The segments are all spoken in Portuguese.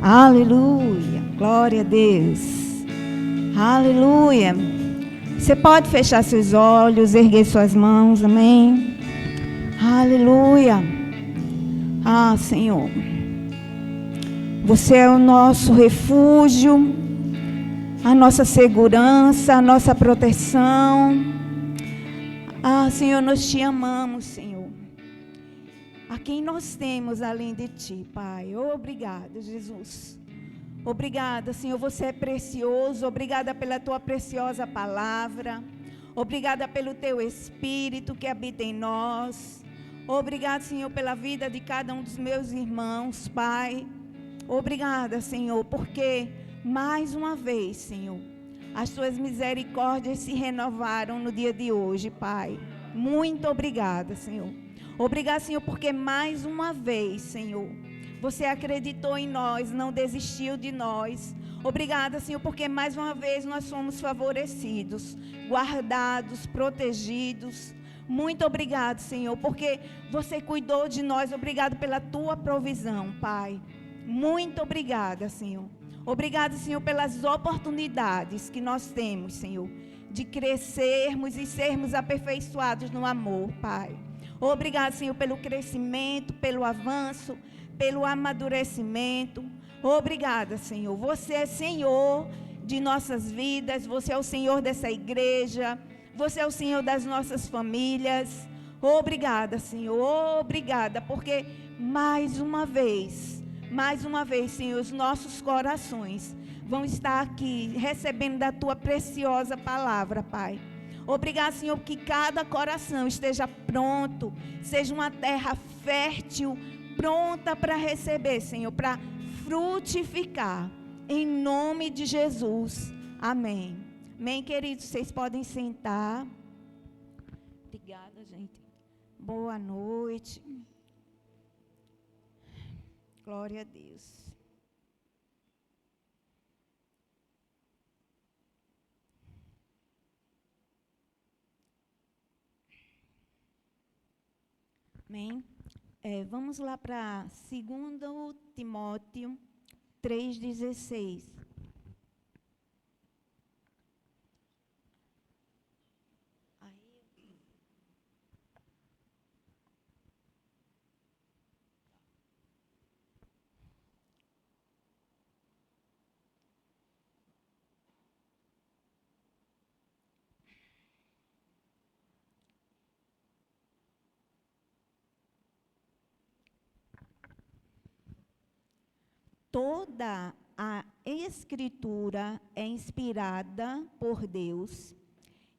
Aleluia. Glória a Deus. Aleluia. Você pode fechar seus olhos, erguer suas mãos. Amém. Aleluia. Ah, Senhor. Você é o nosso refúgio, a nossa segurança, a nossa proteção. Ah, Senhor, nós te amamos, Senhor. A quem nós temos além de Ti, Pai. Obrigada, Jesus. Obrigada, Senhor, você é precioso. Obrigada pela Tua preciosa palavra. Obrigada pelo Teu Espírito que habita em nós. Obrigada, Senhor, pela vida de cada um dos meus irmãos, Pai. Obrigada, Senhor, porque mais uma vez, Senhor, as Tuas misericórdias se renovaram no dia de hoje, Pai. Muito obrigada, Senhor. Obrigada, Senhor, porque mais uma vez, Senhor, você acreditou em nós, não desistiu de nós. Obrigada, Senhor, porque mais uma vez nós somos favorecidos, guardados, protegidos. Muito obrigado, Senhor, porque você cuidou de nós. Obrigado pela Tua provisão, Pai. Muito obrigada, Senhor. Obrigada, Senhor, pelas oportunidades que nós temos, Senhor, de crescermos e sermos aperfeiçoados no amor, Pai. Obrigado, Senhor, pelo crescimento, pelo avanço, pelo amadurecimento. Obrigada, Senhor. Você é Senhor de nossas vidas, você é o Senhor dessa igreja, você é o Senhor das nossas famílias. Obrigada, Senhor. Obrigada, porque mais uma vez, Senhor, os nossos corações vão estar aqui recebendo da Tua preciosa palavra, Pai. Obrigado, Senhor, que cada coração esteja pronto, seja uma terra fértil, pronta para receber, Senhor, para frutificar, em nome de Jesus. Amém. Amém, queridos, vocês podem sentar. Obrigada, gente. Boa noite. Glória a Deus. Amém. Vamos lá para 2 Timóteo 3,16. Toda a Escritura é inspirada por Deus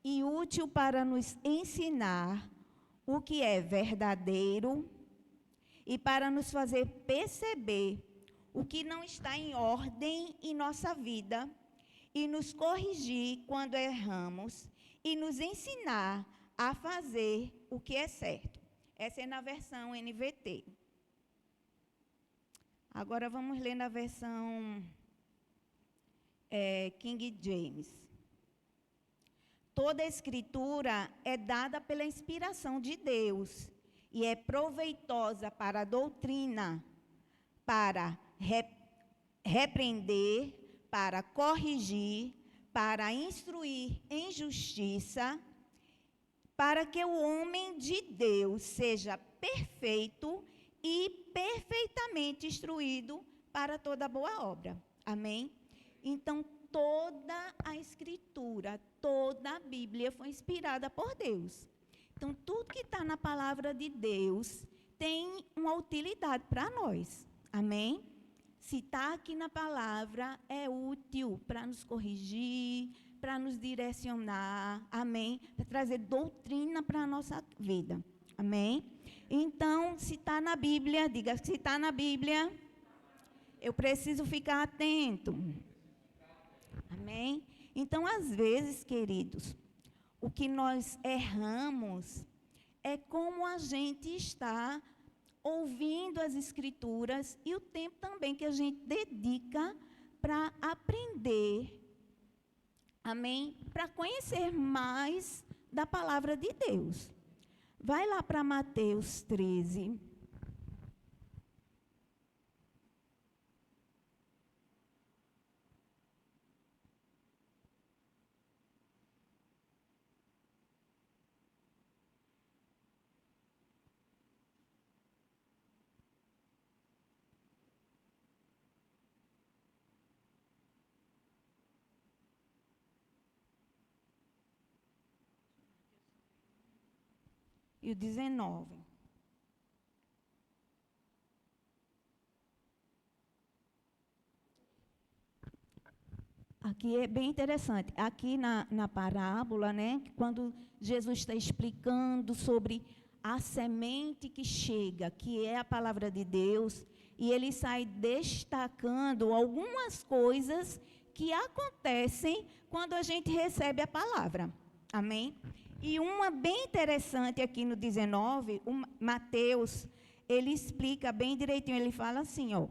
e útil para nos ensinar o que é verdadeiro e para nos fazer perceber o que não está em ordem em nossa vida e nos corrigir quando erramos e nos ensinar a fazer o que é certo. Essa é na versão NVT. Agora vamos ler na versão King James. Toda a Escritura é dada pela inspiração de Deus e é proveitosa para a doutrina, para repreender, para corrigir, para instruir em justiça, para que o homem de Deus seja perfeito e perfeitamente instruído para toda boa obra. Amém? Então, toda a Escritura, toda a Bíblia foi inspirada por Deus. Então, tudo que está na palavra de Deus tem uma utilidade para nós. Amém? Se está aqui na palavra, é útil para nos corrigir, para nos direcionar. Amém? Para trazer doutrina para a nossa vida. Amém? Então, se está na Bíblia, diga, se está na Bíblia, eu preciso ficar atento. Amém? Então, às vezes, queridos, o que nós erramos é como a gente está ouvindo as Escrituras e o tempo também que a gente dedica para aprender, amém? Para conhecer mais da palavra de Deus. Vai lá para Mateus 13. e o 19. Aqui é bem interessante. Aqui na parábola, né, quando Jesus está explicando sobre a semente que chega, que é a palavra de Deus, e ele sai destacando algumas coisas que acontecem quando a gente recebe a palavra. Amém? E uma bem interessante aqui no 19, o Mateus, ele explica bem direitinho, ele fala assim, ó: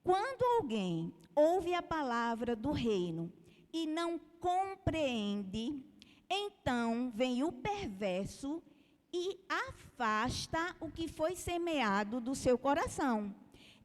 quando alguém ouve a palavra do reino e não compreende, então vem o perverso e afasta o que foi semeado do seu coração.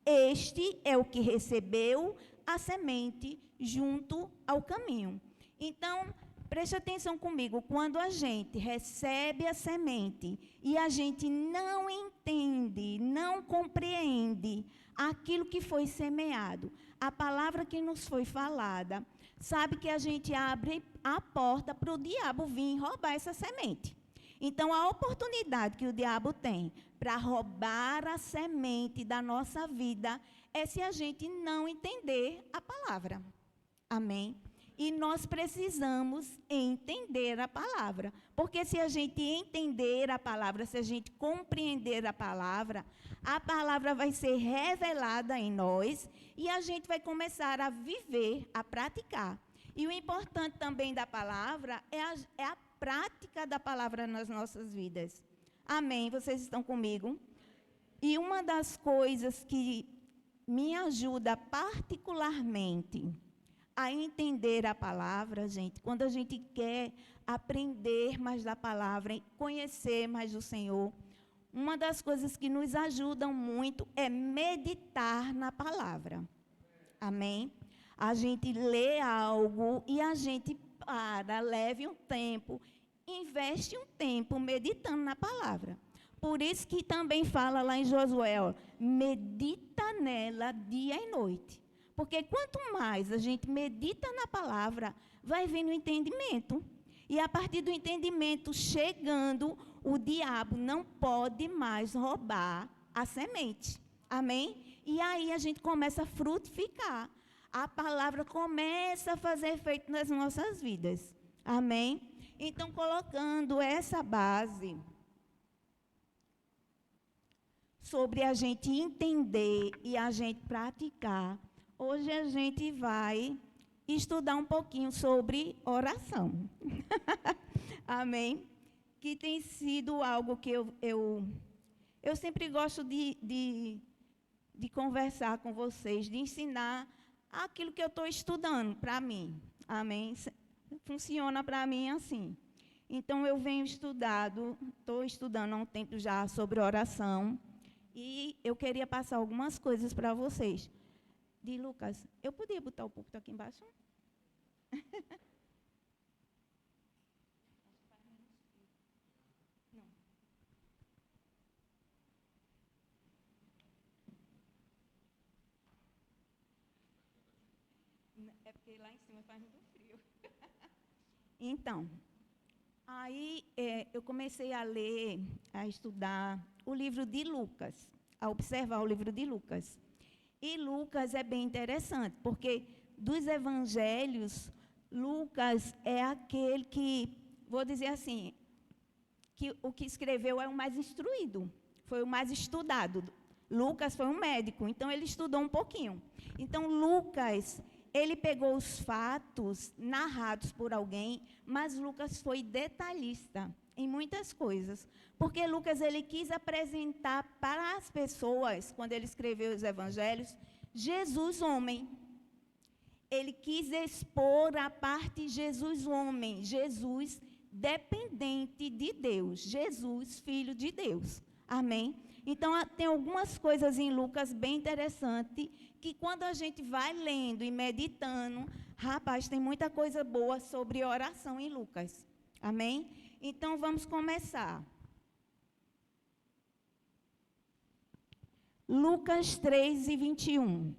Este é o que recebeu a semente junto ao caminho. Então, preste atenção comigo, quando a gente recebe a semente e a gente não entende, não compreende aquilo que foi semeado, a palavra que nos foi falada, sabe que a gente abre a porta para o diabo vir roubar essa semente. Então, a oportunidade que o diabo tem para roubar a semente da nossa vida é se a gente não entender a palavra. Amém? E nós precisamos entender a palavra. Porque se a gente entender a palavra, se a gente compreender a palavra vai ser revelada em nós e a gente vai começar a viver, a praticar. E o importante também da palavra é a prática da palavra nas nossas vidas. Amém? Vocês estão comigo? E uma das coisas que me ajuda particularmente a entender a palavra, gente, quando a gente quer aprender mais da palavra, conhecer mais do Senhor, uma das coisas que nos ajudam muito é meditar na palavra. Amém? A gente lê algo e a gente leve um tempo, investe um tempo meditando na palavra. Por isso que também fala lá em Josué, ó, medita nela dia e noite. Porque quanto mais a gente medita na palavra, vai vindo o entendimento. E a partir do entendimento chegando, o diabo não pode mais roubar a semente. Amém? E aí a gente começa a frutificar. A palavra começa a fazer efeito nas nossas vidas. Amém? Então, colocando essa base sobre a gente entender e a gente praticar, hoje a gente vai estudar um pouquinho sobre oração. Amém? Que tem sido algo que eu sempre gosto de conversar com vocês, de ensinar aquilo que eu estou estudando para mim. Amém? Funciona para mim assim. Então, eu estou estudando há um tempo já sobre oração, e eu queria passar algumas coisas para vocês. De Lucas, eu podia botar o púlpito aqui embaixo? Não. É porque lá em cima faz muito frio. Então, aí eu comecei a ler, a estudar o livro de Lucas, a observar o livro de Lucas. E Lucas é bem interessante, porque dos evangelhos, Lucas é aquele que, vou dizer assim, que o que escreveu é o mais instruído, foi o mais estudado. Lucas foi um médico, então ele estudou um pouquinho. Então, Lucas, ele pegou os fatos narrados por alguém, mas Lucas foi detalhista em muitas coisas. Porque Lucas, ele quis apresentar para as pessoas, quando ele escreveu os evangelhos, Jesus homem. Ele quis expor a parte Jesus homem, Jesus dependente de Deus, Jesus filho de Deus. Amém? Então, tem algumas coisas em Lucas bem interessantes, que quando a gente vai lendo e meditando, rapaz, tem muita coisa boa sobre oração em Lucas. Amém? Então, vamos começar. Lucas 3:21.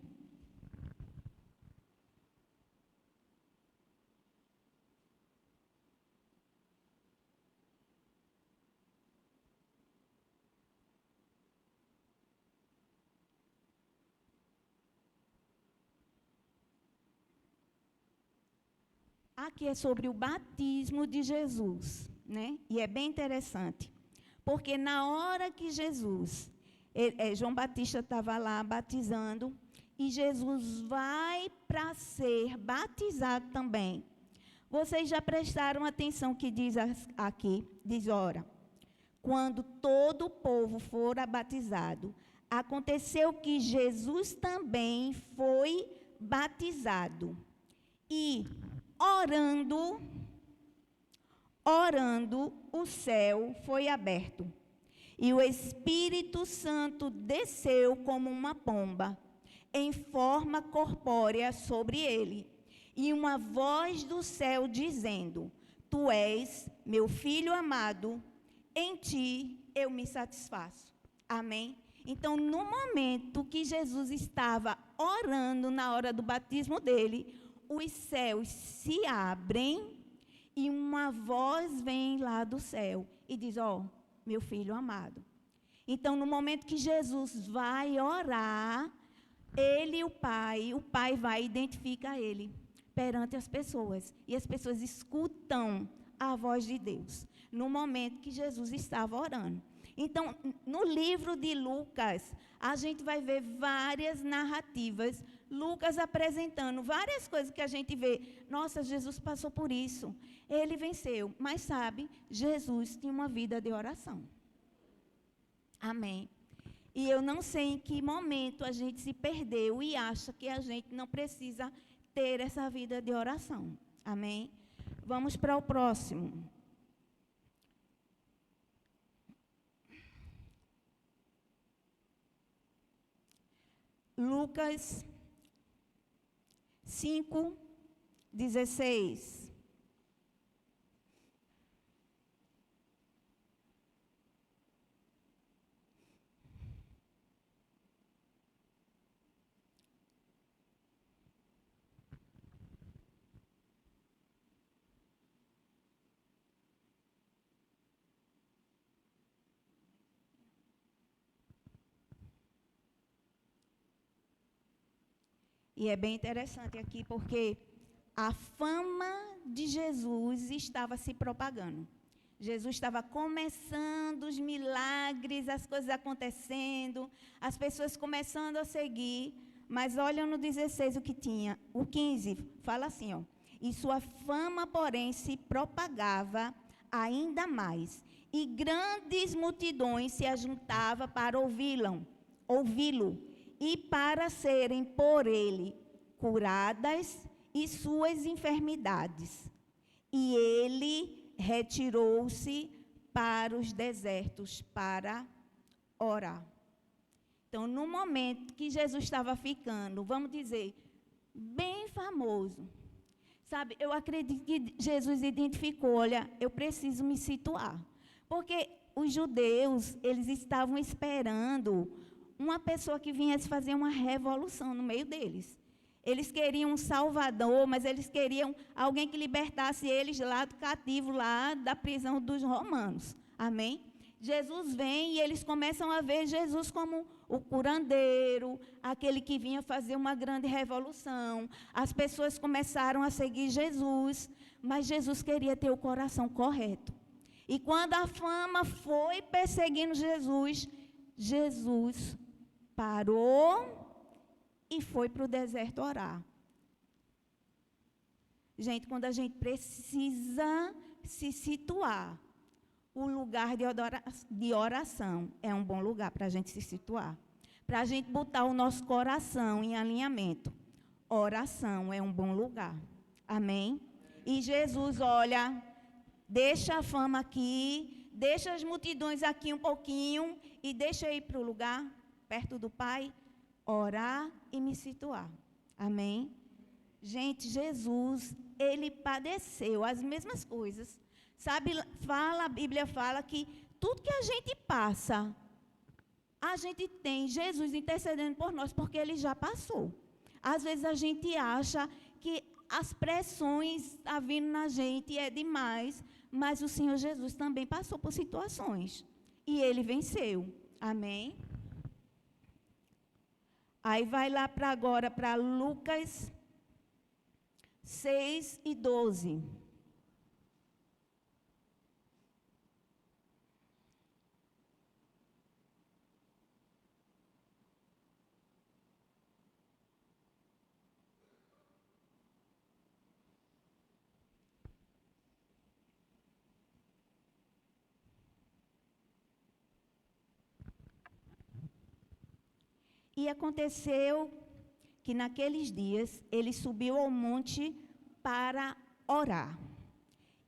Aqui é sobre o batismo de Jesus, né? E é bem interessante, porque na hora que João Batista estava lá batizando, e Jesus vai para ser batizado também. Vocês já prestaram atenção que diz aqui, diz, ora, quando todo o povo fora batizado, aconteceu que Jesus também foi batizado. E orando, o céu foi aberto. E o Espírito Santo desceu como uma pomba, em forma corpórea sobre ele. E uma voz do céu dizendo: Tu és meu filho amado, em ti eu me satisfaço. Amém? Então, no momento que Jesus estava orando, na hora do batismo dele, os céus se abrem e uma voz vem lá do céu e diz: ó, meu filho amado. Então, no momento que Jesus vai orar, ele e o Pai vai e identifica ele perante as pessoas. E as pessoas escutam a voz de Deus no momento que Jesus estava orando. Então, no livro de Lucas, a gente vai ver várias narrativas, Lucas apresentando várias coisas que a gente vê. Nossa, Jesus passou por isso, ele venceu. Mas sabe, Jesus tinha uma vida de oração. Amém. E eu não sei em que momento a gente se perdeu e acha que a gente não precisa ter essa vida de oração. Amém? Vamos para o próximo. Lucas 5:16. E é bem interessante aqui, porque a fama de Jesus estava se propagando. Jesus estava começando os milagres, as coisas acontecendo, as pessoas começando a seguir. Mas olha no 16 o que tinha. O 15 fala assim, ó. E sua fama, porém, se propagava ainda mais. E grandes multidões se ajuntavam para ouvi-lo. E para serem por ele curadas e suas enfermidades. E ele retirou-se para os desertos para orar. Então, no momento que Jesus estava ficando, vamos dizer, bem famoso, sabe, eu acredito que Jesus identificou, olha, eu preciso me situar. Porque os judeus, eles estavam esperando uma pessoa que viesse fazer uma revolução no meio deles. Eles queriam um salvador, mas eles queriam alguém que libertasse eles lá do cativo, lá da prisão dos romanos. Amém? Jesus vem e eles começam a ver Jesus como o curandeiro, aquele que vinha fazer uma grande revolução. As pessoas começaram a seguir Jesus, mas Jesus queria ter o coração correto. E quando a fama foi perseguindo Jesus, Jesus parou e foi para o deserto orar. Gente, quando a gente precisa se situar, o lugar de oração é um bom lugar para a gente se situar. Para a gente botar o nosso coração em alinhamento. Oração é um bom lugar. Amém? E Jesus, olha, deixa a fama aqui, deixa as multidões aqui um pouquinho e deixa eu ir para o lugar, perto do Pai, orar e me situar. Amém? Gente, Jesus, ele padeceu as mesmas coisas. Sabe, a Bíblia fala que tudo que a gente passa, a gente tem Jesus intercedendo por nós, porque ele já passou. Às vezes a gente acha que as pressões estão vindo na gente é demais, mas o Senhor Jesus também passou por situações. E ele venceu. Amém? Aí vai lá para agora, para Lucas 6 e 12. E aconteceu que naqueles dias ele subiu ao monte para orar.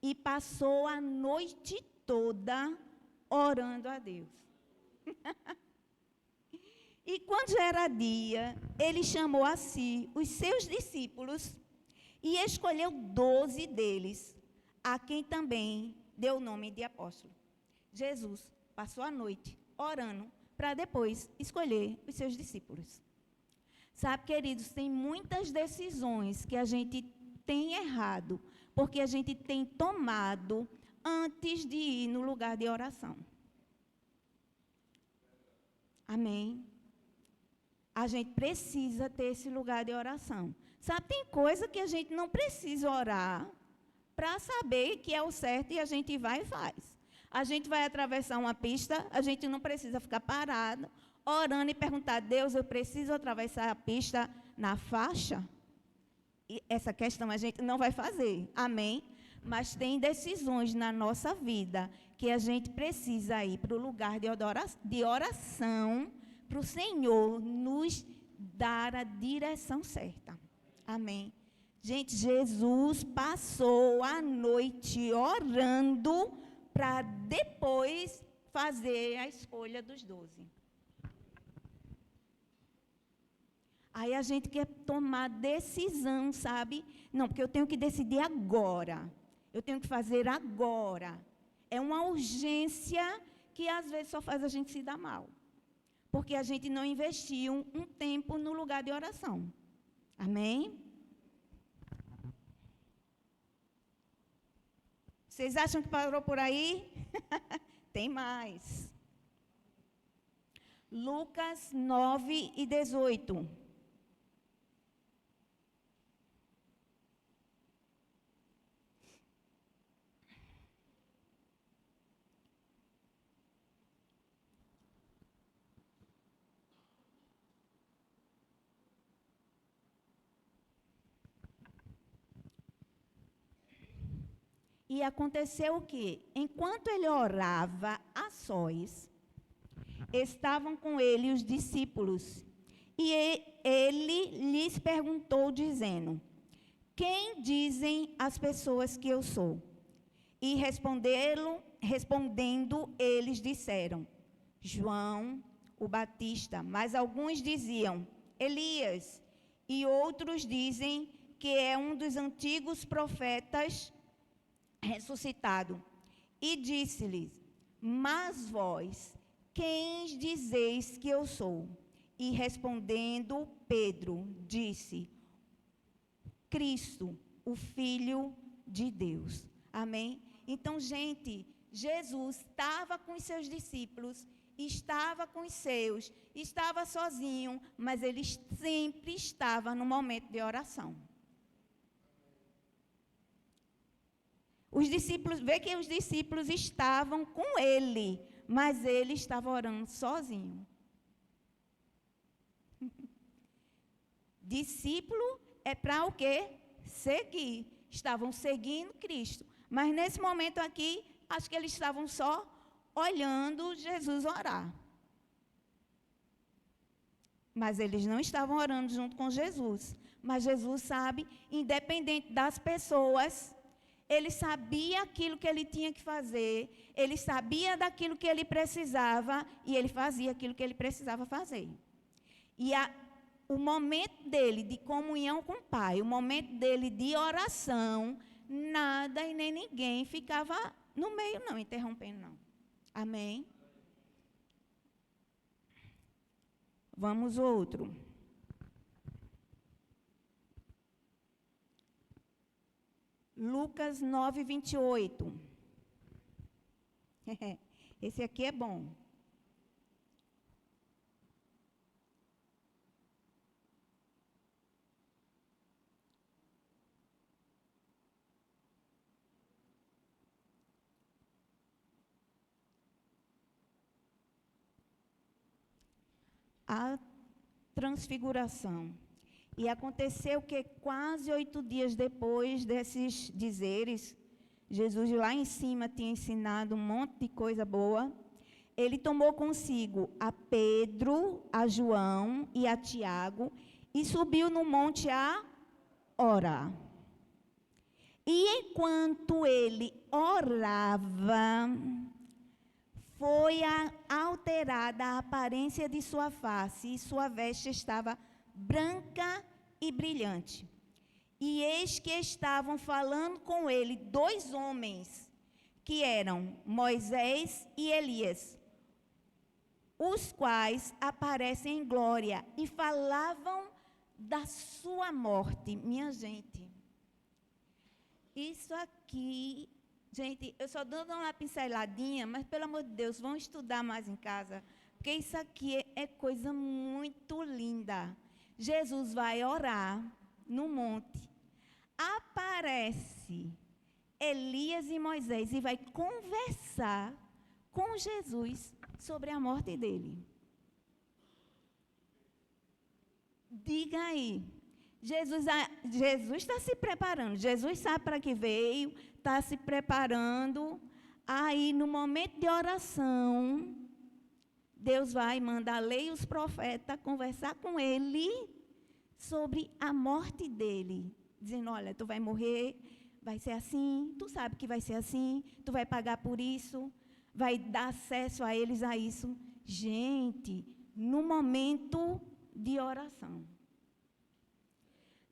E passou a noite toda orando a Deus. E quando já era dia, ele chamou a si os seus discípulos e escolheu 12 deles, a quem também deu o nome de apóstolo. Jesus passou a noite orando para depois escolher os seus discípulos. Sabe, queridos, tem muitas decisões que a gente tem errado, porque a gente tem tomado antes de ir no lugar de oração. Amém? A gente precisa ter esse lugar de oração. Sabe, tem coisa que a gente não precisa orar para saber que é o certo e a gente vai e faz. A gente vai atravessar uma pista, a gente não precisa ficar parado, orando e perguntar, Deus, eu preciso atravessar a pista na faixa? E essa questão a gente não vai fazer, amém? Mas tem decisões na nossa vida que a gente precisa ir para o lugar de oração, para o Senhor nos dar a direção certa. Amém? Gente, Jesus passou a noite orando para depois fazer a escolha dos 12. Aí a gente quer tomar decisão, sabe? Não, porque eu tenho que decidir agora. Eu tenho que fazer agora. É uma urgência que às vezes só faz a gente se dar mal. Porque a gente não investiu um tempo no lugar de oração. Amém? Vocês acham que parou por aí? Tem mais. Lucas 9 e 18. E aconteceu o quê? Enquanto ele orava a sós, estavam com ele os discípulos. E ele lhes perguntou, dizendo, quem dizem as pessoas que eu sou? E respondendo, eles disseram, João, o Batista. Mas alguns diziam, Elias. E outros dizem que é um dos antigos profetas ressuscitado. E disse-lhes, mas vós, quem dizeis que eu sou? E respondendo Pedro, disse, Cristo, o Filho de Deus. Amém? Então, gente, Jesus estava com os seus discípulos, estava com os seus, estava sozinho, mas ele sempre estava no momento de oração. Os discípulos, vê que os discípulos estavam com ele, mas ele estava orando sozinho. Discípulo é para o quê? Seguir. Estavam seguindo Cristo. Mas nesse momento aqui, acho que eles estavam só olhando Jesus orar. Mas eles não estavam orando junto com Jesus. Mas Jesus sabe, independente das pessoas, ele sabia aquilo que ele tinha que fazer, ele sabia daquilo que ele precisava e ele fazia aquilo que ele precisava fazer. E o momento dele de comunhão com o Pai, o momento dele de oração, nada e nem ninguém ficava no meio, não, interrompendo, não. Amém? Vamos outro. Lucas 9, 28. Esse aqui é bom. a transfiguração. E aconteceu que quase 8 dias depois desses dizeres, Jesus lá em cima tinha ensinado um monte de coisa boa. Ele tomou consigo a Pedro, a João e a Tiago e subiu no monte a orar. E enquanto ele orava, foi alterada a aparência de sua face e sua veste estava branca e brilhante. E eis que estavam falando com ele 2 homens, que eram Moisés e Elias, os quais aparecem em glória e falavam da sua morte. Minha gente, isso aqui, gente, eu só dou uma pinceladinha, mas pelo amor de Deus, vão estudar mais em casa, porque isso aqui é coisa muito linda. Jesus vai orar no monte, aparece Elias e Moisés e vai conversar com Jesus sobre a morte dele. Diga aí, Jesus está se preparando, Jesus sabe para que veio, está se preparando. Aí, no momento de oração, Deus vai mandar a lei e os profetas conversar com ele sobre a morte dele, dizendo: olha, tu vai morrer, vai ser assim, tu sabe que vai ser assim, tu vai pagar por isso, vai dar acesso a eles a isso. Gente, no momento de oração.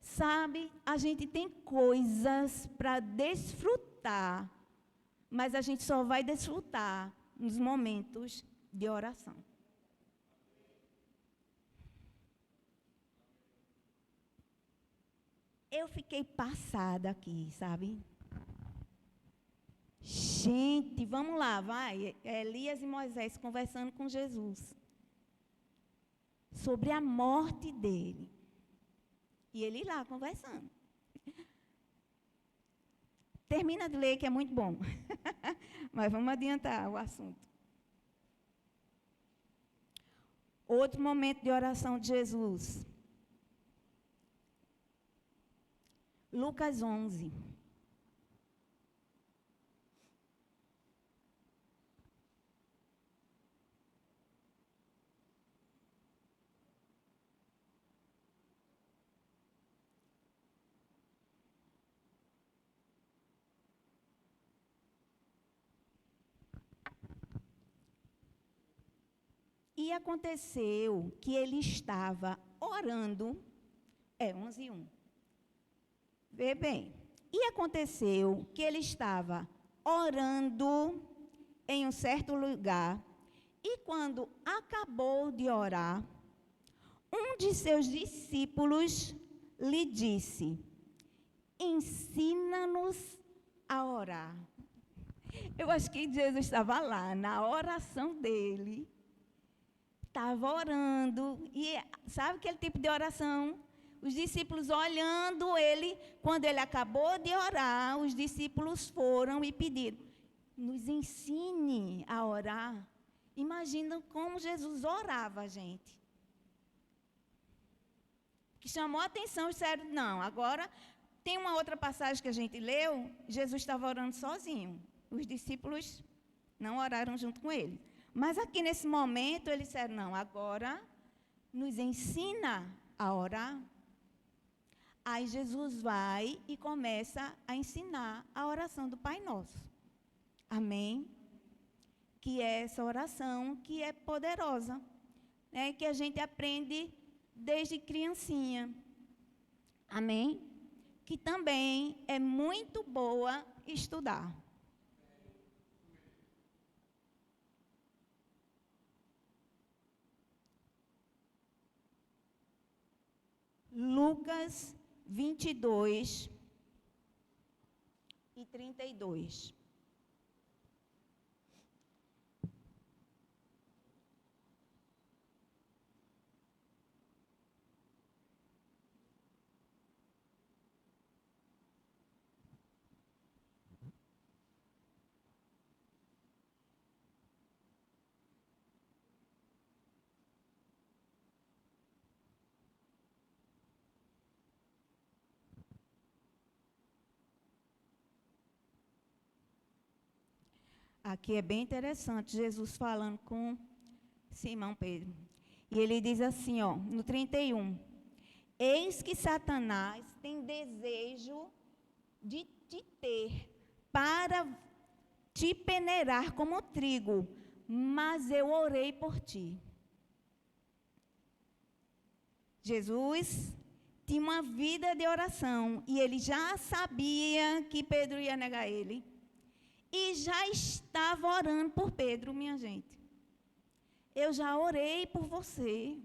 Sabe, a gente tem coisas para desfrutar, mas a gente só vai desfrutar nos momentos de oração. Eu fiquei passada aqui, sabe? Gente, vamos lá, vai. Elias e Moisés conversando com Jesus sobre a morte dele. E ele lá conversando. Termina de ler, que é muito bom. Mas vamos adiantar o assunto. Outro momento de oração de Jesus. Lucas 11. E aconteceu que ele estava orando, 11:1. Vê bem. E aconteceu que ele estava orando em um certo lugar, e quando acabou de orar, um de seus discípulos lhe disse: ensina-nos a orar. Eu acho que Jesus estava lá, na oração dele, estava orando, e sabe aquele tipo de oração? Os discípulos olhando ele, quando ele acabou de orar, os discípulos foram e pediram: nos ensine a orar. Imagina como Jesus orava, gente. Que chamou a atenção, disseram: não, agora tem uma outra passagem que a gente leu, Jesus estava orando sozinho. Os discípulos não oraram junto com ele. Mas aqui nesse momento, eles disseram: não, agora nos ensina a orar. Aí Jesus vai e começa a ensinar a oração do Pai Nosso. Amém? Que é essa oração que é poderosa, né? Que a gente aprende desde criancinha. Amém? Que também é muito boa estudar. Lucas 22 e 32. aqui é bem interessante, Jesus falando com Simão Pedro. E ele diz assim, ó, no 31, eis que Satanás tem desejo de te ter para te peneirar como trigo, mas eu orei por ti. Jesus tinha uma vida de oração e ele já sabia que Pedro ia negar ele. E já estava orando por Pedro, minha gente. Eu já orei por você.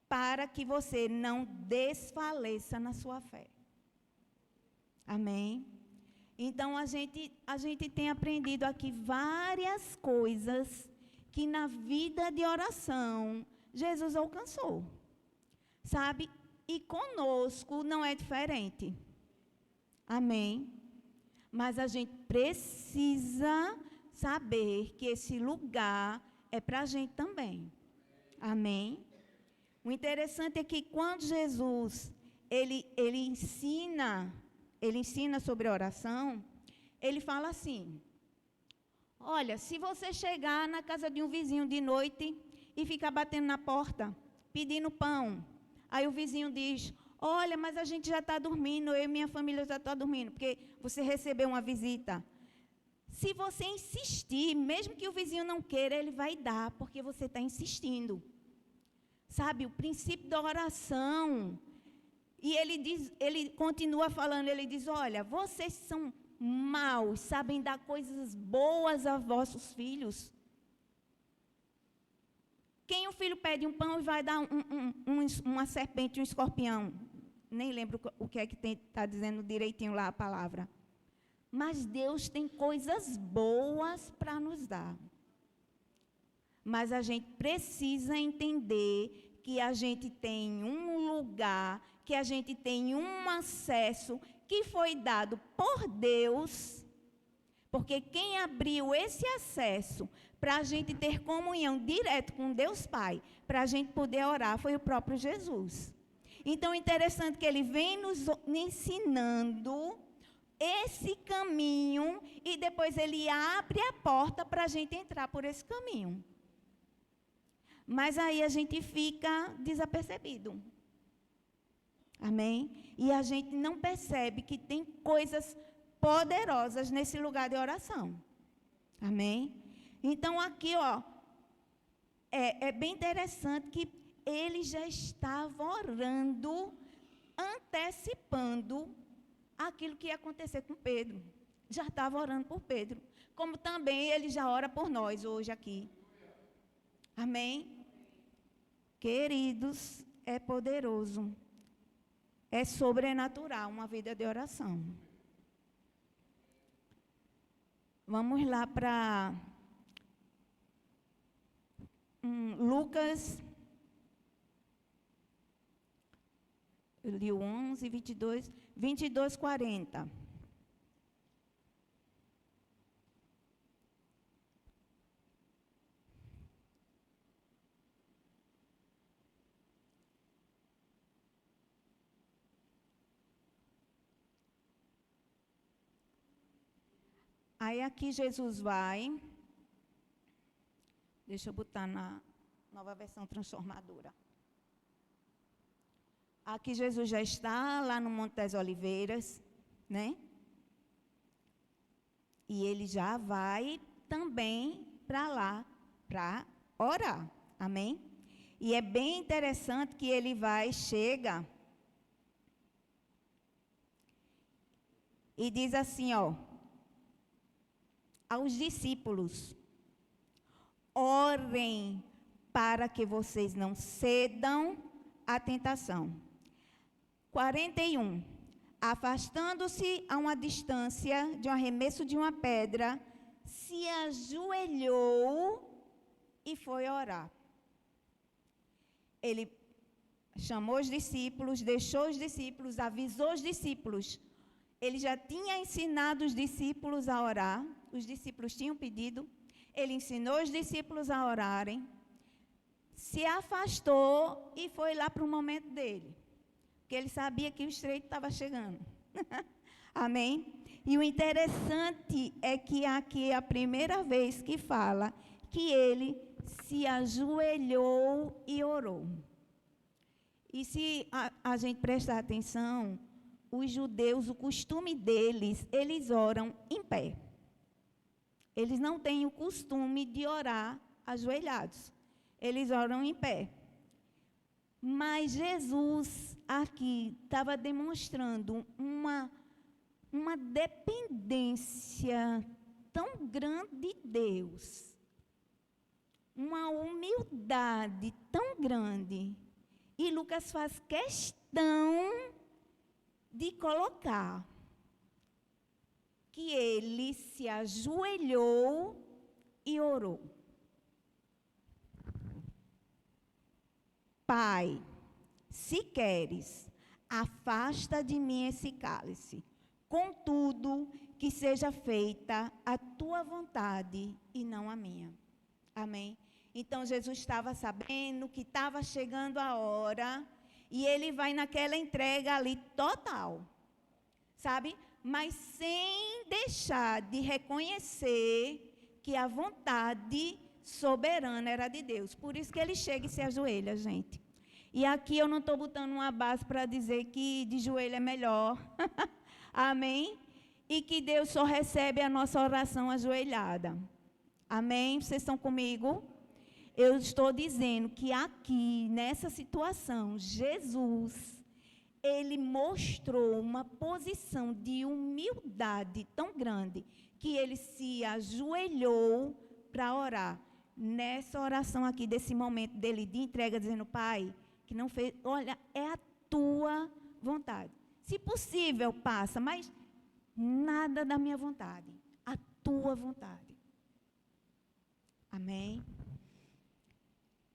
Para que você não desfaleça na sua fé. Amém? Então, a gente tem aprendido aqui várias coisas que na vida de oração Jesus alcançou. Sabe? E conosco não é diferente. Amém? Mas a gente precisa saber que esse lugar é para a gente também. Amém? O interessante é que quando Jesus ele ensina sobre oração, ele fala assim: olha, se você chegar na casa de um vizinho de noite e ficar batendo na porta, pedindo pão, aí o vizinho diz: olha, mas a gente já está dormindo, eu e minha família já está dormindo, porque você recebeu uma visita. Se você insistir, mesmo que o vizinho não queira, ele vai dar, porque você está insistindo. Sabe, o princípio da oração. E ele continua falando, ele diz: olha, vocês são maus, sabem dar coisas boas a vossos filhos. Quem o filho pede um pão e vai dar uma serpente, um escorpião? Nem lembro o que é que está dizendo direitinho lá a palavra. Mas Deus tem coisas boas para nos dar. Mas a gente precisa entender que a gente tem um lugar, que a gente tem um acesso que foi dado por Deus, porque quem abriu esse acesso para a gente ter comunhão direto com Deus Pai, para a gente poder orar, foi o próprio Jesus. Então, é interessante que ele vem nos ensinando esse caminho e depois ele abre a porta para a gente entrar por esse caminho. Mas aí a gente fica desapercebido. Amém? E a gente não percebe que tem coisas poderosas nesse lugar de oração. Amém? Então aqui, ó, é bem interessante que ele já estava orando, antecipando aquilo que ia acontecer com Pedro. Já estava orando por Pedro. Como também ele já ora por nós hoje aqui. Amém? Queridos, é poderoso. É sobrenatural uma vida de oração. Vamos lá para Lucas. Eu li o 11, 22, 40. Aí aqui Jesus vai, deixa eu botar na nova versão transformadora. Aqui Jesus já está lá no Monte das Oliveiras, né? E ele já vai também para lá, para orar, amém? E é bem interessante que ele chega e diz assim, ó, aos discípulos: orem para que vocês não cedam à tentação. 41. Afastando-se a uma distância de um arremesso de uma pedra, se ajoelhou e foi orar. Ele chamou os discípulos, deixou os discípulos, avisou os discípulos. Ele já tinha ensinado os discípulos a orar. Os discípulos tinham pedido, ele ensinou os discípulos a orarem, se afastou e foi lá para o momento dele. porque ele sabia que o estreito estava chegando. Amém? E o interessante é que aqui é a primeira vez que fala que ele se ajoelhou e orou. E se a gente prestar atenção, os judeus, o costume deles, eles oram em pé. Eles não têm o costume de orar ajoelhados. Eles oram em pé. Mas Jesus aqui estava demonstrando uma dependência tão grande de Deus, uma humildade tão grande. E Lucas faz questão de colocar que ele se ajoelhou e orou. Pai, se queres, afasta de mim esse cálice. Contudo, que seja feita a tua vontade e não a minha. Amém? Então, Jesus estava sabendo que estava chegando a hora e ele vai naquela entrega ali total, sabe? Mas sem deixar de reconhecer que a vontade soberana era de Deus. Por isso que ele chega e se ajoelha, gente. E aqui eu não estou botando uma base para dizer que de joelho é melhor. Amém? E que Deus só recebe a nossa oração ajoelhada. Amém? Vocês estão comigo? Eu estou dizendo que aqui, nessa situação, Jesus, ele mostrou uma posição de humildade tão grande que ele se ajoelhou para orar. Nessa oração aqui, desse momento dele de entrega, dizendo, Pai, que não fez, olha, é a tua vontade. Se possível, passa, mas nada da minha vontade, a tua vontade. Amém?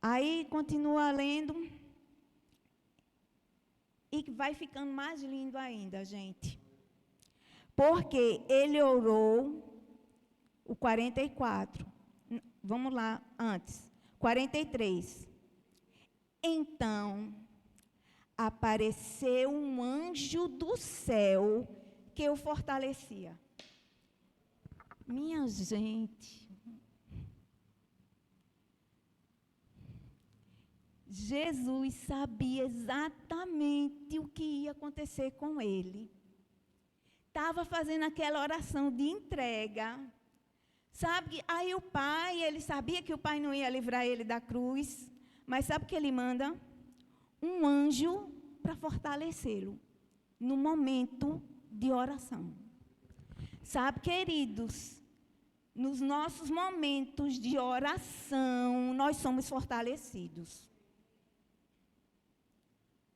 Aí, continua lendo, e vai ficando mais lindo ainda, gente. Porque ele orou, o 44, vamos lá, antes, 43. Então, apareceu um anjo do céu que o fortalecia. Minha gente, Jesus sabia exatamente o que ia acontecer com ele. Estava fazendo aquela oração de entrega. Sabe, aí o pai, ele sabia que o pai não ia livrar ele da cruz, mas sabe o que ele manda? Um anjo para fortalecê-lo no momento de oração. Sabe, queridos, nos nossos momentos de oração, nós somos fortalecidos.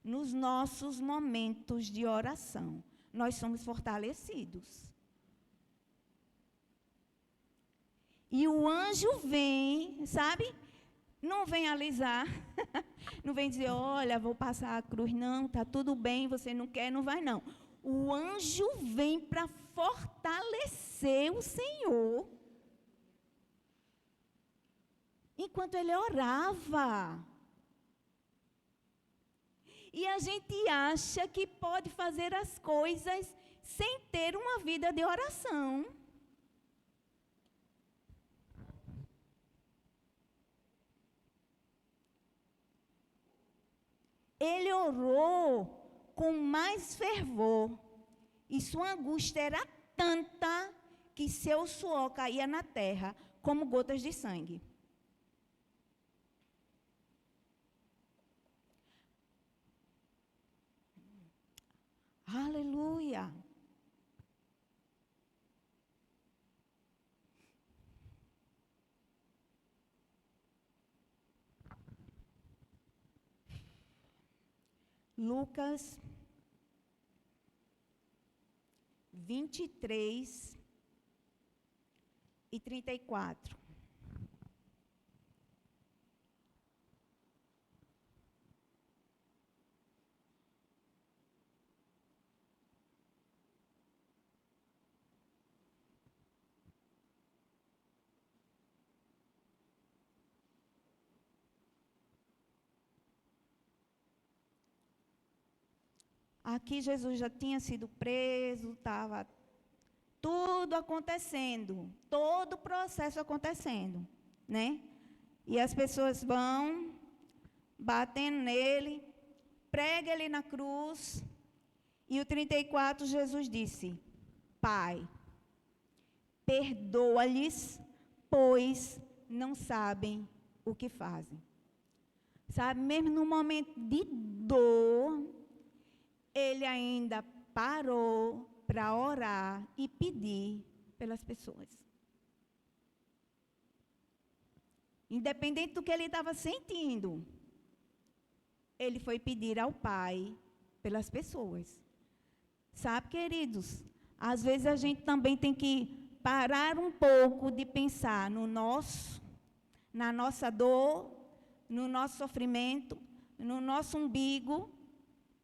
Nos nossos momentos de oração, nós somos fortalecidos. E o anjo vem, sabe? Não vem alisar, não vem dizer, olha, vou passar a cruz, não, está tudo bem, você não quer, não vai não. O anjo vem para fortalecer o Senhor. Enquanto ele orava. E a gente acha que pode fazer as coisas sem ter uma vida de oração. Ele orou com mais fervor. E sua angústia era tanta que seu suor caía na terra como gotas de sangue. Aleluia. Lucas 23 e 34. Aqui Jesus já tinha sido preso, estava tudo acontecendo, todo o processo acontecendo, né? E as pessoas vão batendo nele, prega ele na cruz, e o 34 Jesus disse: Pai, perdoa-lhes, pois não sabem o que fazem. Sabe, mesmo no momento de dor, ele ainda parou para orar e pedir pelas pessoas. Independente do que ele estava sentindo, ele foi pedir ao Pai pelas pessoas. Sabe, queridos, às vezes a gente também tem que parar um pouco de pensar na nossa dor, no nosso sofrimento, no nosso umbigo,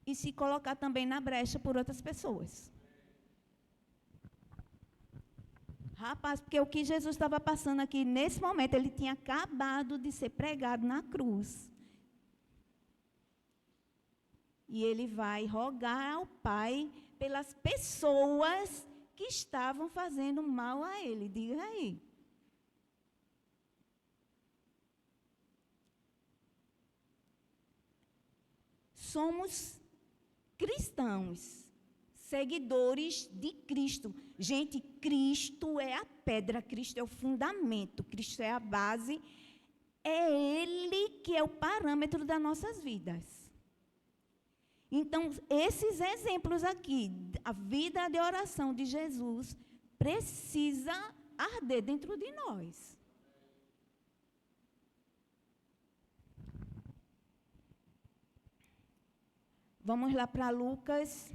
e se colocar também na brecha por outras pessoas. Rapaz, porque o que Jesus estava passando aqui, nesse momento, ele tinha acabado de ser pregado na cruz. E ele vai rogar ao Pai pelas pessoas que estavam fazendo mal a ele. Diga aí. Somos cristãos, seguidores de Cristo. Gente, Cristo é a pedra, Cristo é o fundamento, Cristo é a base, é Ele que é o parâmetro das nossas vidas. Então, esses exemplos aqui, a vida de oração de Jesus, precisa arder dentro de nós. Vamos lá para Lucas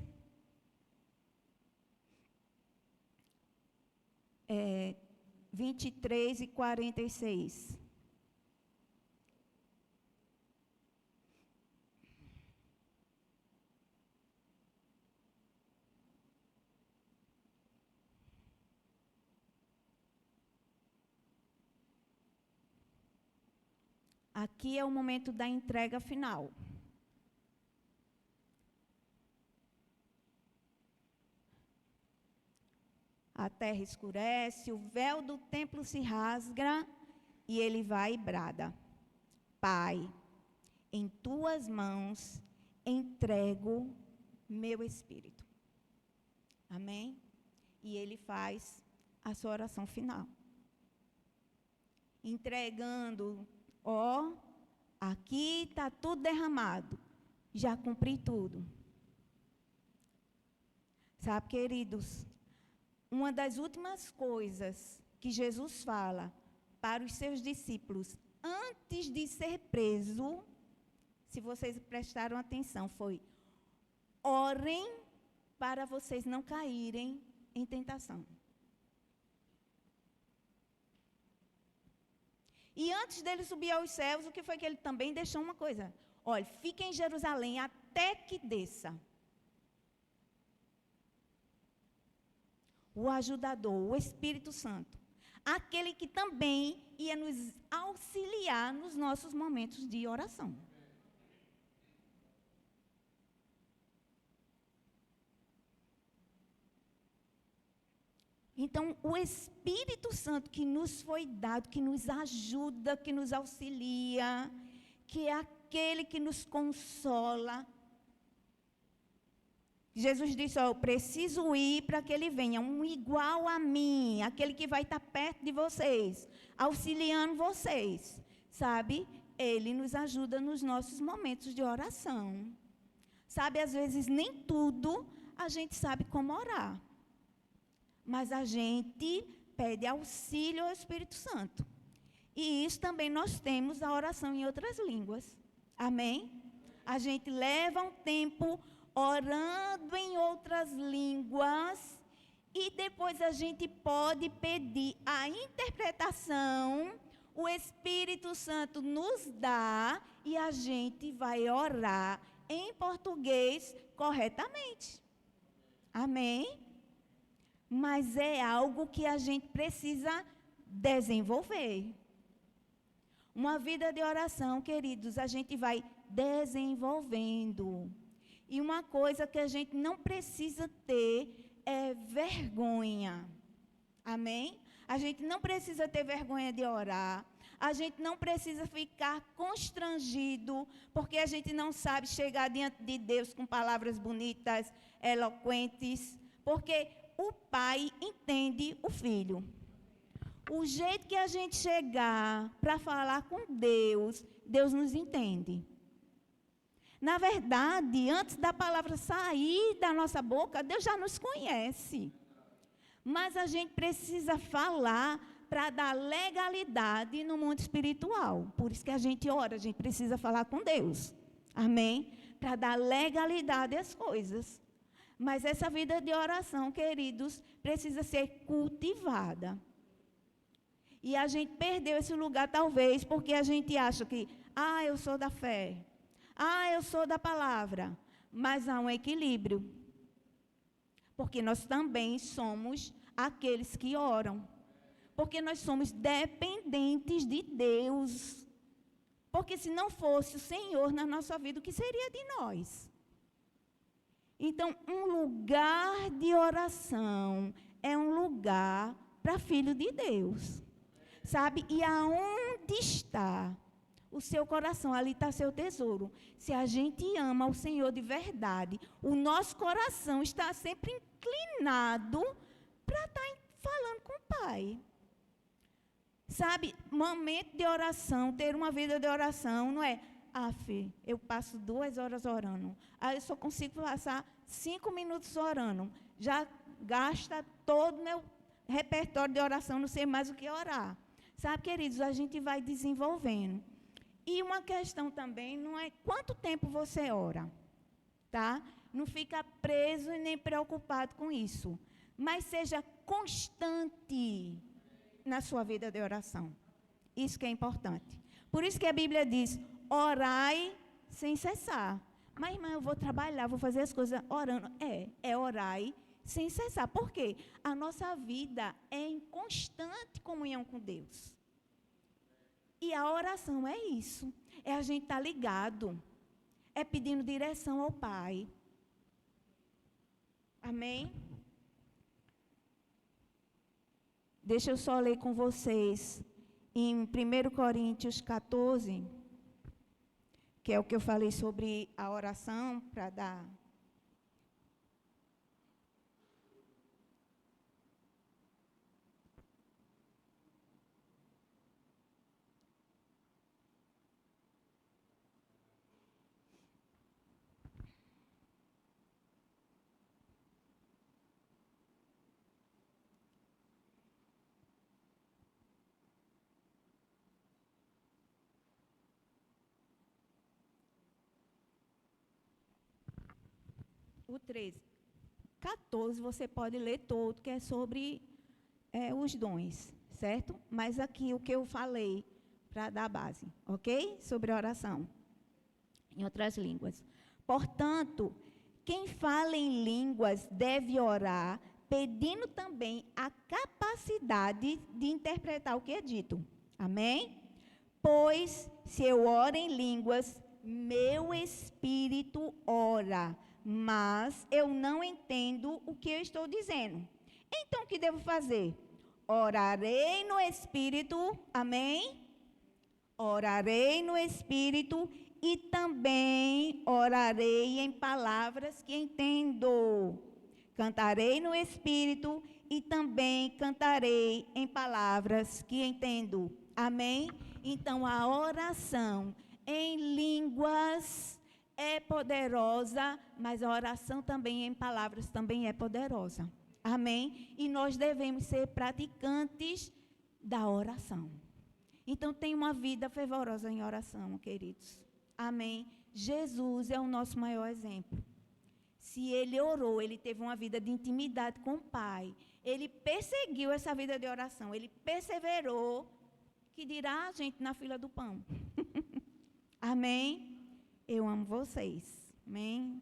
23 e 46. Aqui é o momento da entrega final. A terra escurece, o véu do templo se rasga e ele vai e brada: Pai, em tuas mãos entrego meu espírito. Amém? E ele faz a sua oração final. Entregando, aqui está tudo derramado, já cumpri tudo. Sabe, queridos, uma das últimas coisas que Jesus fala para os seus discípulos antes de ser preso, se vocês prestaram atenção, foi: orem para vocês não caírem em tentação. E antes dele subir aos céus, o que foi que ele também deixou uma coisa? Olha, fique em Jerusalém até que desça o ajudador, o Espírito Santo, aquele que também ia nos auxiliar nos nossos momentos de oração. Então, o Espírito Santo que nos foi dado, que nos ajuda, que nos auxilia, que é aquele que nos consola. Jesus disse: eu preciso ir para que ele venha, um igual a mim, aquele que vai estar perto de vocês, auxiliando vocês. Sabe? Ele nos ajuda nos nossos momentos de oração. Sabe, às vezes nem tudo a gente sabe como orar. Mas a gente pede auxílio ao Espírito Santo. E isso também nós temos a oração em outras línguas. Amém? A gente leva um tempo orando em outras línguas e depois a gente pode pedir a interpretação, o Espírito Santo nos dá e a gente vai orar em português corretamente. Amém? Mas é algo que a gente precisa desenvolver. Uma vida de oração, queridos, a gente vai desenvolvendo. E uma coisa que a gente não precisa ter é vergonha. Amém? A gente não precisa ter vergonha de orar. A gente não precisa ficar constrangido, porque a gente não sabe chegar diante de Deus com palavras bonitas, eloquentes, porque o pai entende o filho. O jeito que a gente chegar para falar com Deus, Deus nos entende. Na verdade, antes da palavra sair da nossa boca, Deus já nos conhece. Mas a gente precisa falar para dar legalidade no mundo espiritual. Por isso que a gente ora, a gente precisa falar com Deus. Amém? Para dar legalidade às coisas. Mas essa vida de oração, queridos, precisa ser cultivada. E a gente perdeu esse lugar, talvez, porque a gente acha que, eu sou da fé. Eu sou da palavra. Mas há um equilíbrio. Porque nós também somos aqueles que oram. Porque nós somos dependentes de Deus. Porque se não fosse o Senhor na nossa vida, o que seria de nós? Então, um lugar de oração é um lugar para filho de Deus. Sabe? E aonde está o seu coração, ali está seu tesouro. Se a gente ama o Senhor de verdade, o nosso coração está sempre inclinado para estar falando com o Pai. Sabe, momento de oração, ter uma vida de oração, não é, eu passo 2 horas orando. Eu só consigo passar 5 minutos orando. Já gasta todo o meu repertório de oração, não sei mais o que orar. Sabe, queridos, a gente vai desenvolvendo. E uma questão também não é quanto tempo você ora, tá? Não fica preso e nem preocupado com isso. Mas seja constante na sua vida de oração. Isso que é importante. Por isso que a Bíblia diz, orai sem cessar. Mas, irmã, eu vou trabalhar, vou fazer as coisas orando. Orai sem cessar. Por quê? A nossa vida é em constante comunhão com Deus. E a oração é isso. É a gente estar ligado. É pedindo direção ao Pai. Amém? Deixa eu só ler com vocês em 1 Coríntios 14, que é o que eu falei sobre a oração, para dar. O 13. 14 você pode ler todo, que é sobre os dons, certo? Mas aqui o que eu falei, para dar base, ok? Sobre a oração, em outras línguas. Portanto, quem fala em línguas deve orar, pedindo também a capacidade de interpretar o que é dito. Amém? Pois, se eu oro em línguas, meu espírito ora, mas eu não entendo o que eu estou dizendo. Então, o que devo fazer? Orarei no Espírito, amém? Orarei no Espírito e também orarei em palavras que entendo. Cantarei no Espírito e também cantarei em palavras que entendo. Amém? Então, a oração em línguas é poderosa, mas a oração também em palavras também é poderosa. Amém? E nós devemos ser praticantes da oração. Então, tenha uma vida fervorosa em oração, queridos. Amém? Jesus é o nosso maior exemplo. Se ele orou, ele teve uma vida de intimidade com o Pai. Ele perseguiu essa vida de oração. Ele perseverou, que dirá a gente na fila do pão. Amém? Eu amo vocês. Amém?